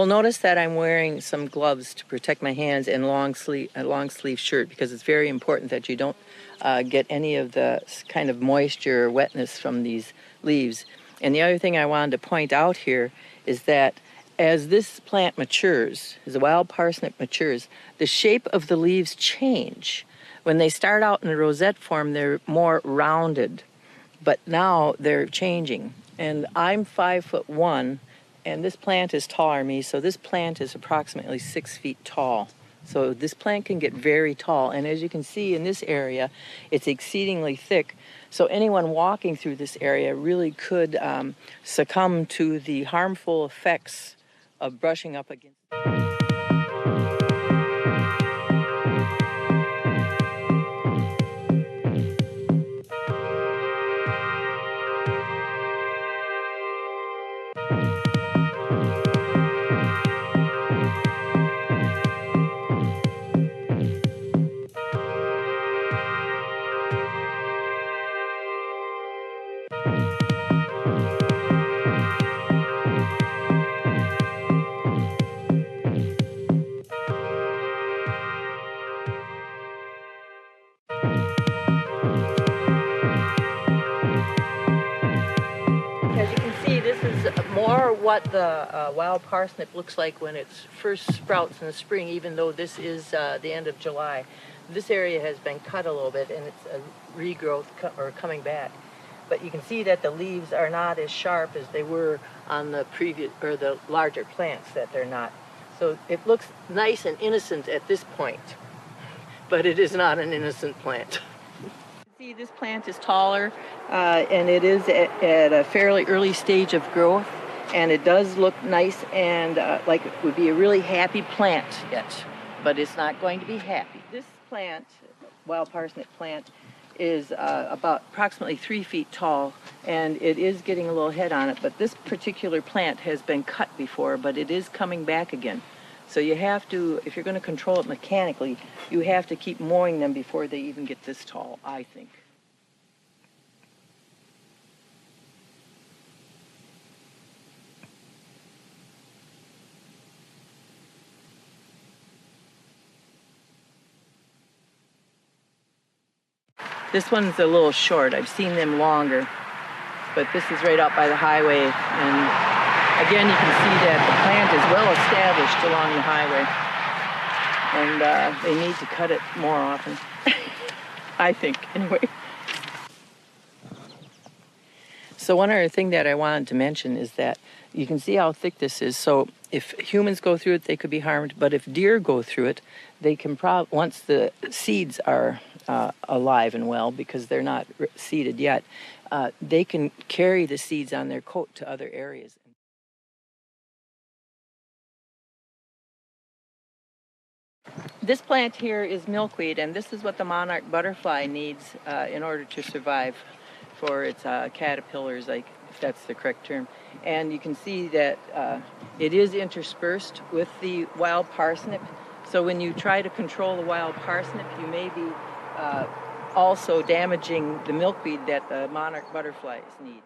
You'll notice that I'm wearing some gloves to protect my hands and a long sleeve shirt, because it's very important that you don't get any of the kind of moisture or wetness from these leaves. And the other thing I wanted to point out here is that as this plant matures, as the wild parsnip matures, the shape of the leaves change. When they start out in the rosette form, they're more rounded, but now they're changing. And I'm 5'1", and this plant is taller than me, so this plant is approximately 6 feet tall. So this plant can get very tall, and as you can see in this area, it's exceedingly thick. So anyone walking through this area really could succumb to the harmful effects of brushing up against. As you can see, this is more what the wild parsnip looks like when it first sprouts in the spring, even though this is the end of July. This area has been cut a little bit, and it's a regrowth or coming back. But you can see that the leaves are not as sharp as they were on the previous, or the larger plants, that they're not. So it looks nice and innocent at this point, but it is not an innocent plant. See, this plant is taller, and it is at a fairly early stage of growth, and it does look nice and like it would be a really happy plant yet, but it's not going to be happy. This plant, wild parsnip plant, is about approximately 3 feet tall, and it is getting a little head on it, but this particular plant has been cut before, but it is coming back again. So you have to, if you're going to control it mechanically, you have to keep mowing them before they even get this tall, I think. This one's a little short. I've seen them longer, but this is right out by the highway, and again, you can see that the plant is well established along the highway, and they need to cut it more often, I think, anyway. So one other thing that I wanted to mention is that you can see how thick this is. So if humans go through it, they could be harmed, but if deer go through it, they can once the seeds are alive and well, because they're not seeded yet, they can carry the seeds on their coat to other areas. This plant here is milkweed, and this is what the monarch butterfly needs in order to survive, for its caterpillars, like, if that's the correct term. And you can see that it is interspersed with the wild parsnip. So when you try to control the wild parsnip, you may be also damaging the milkweed that the monarch butterflies need.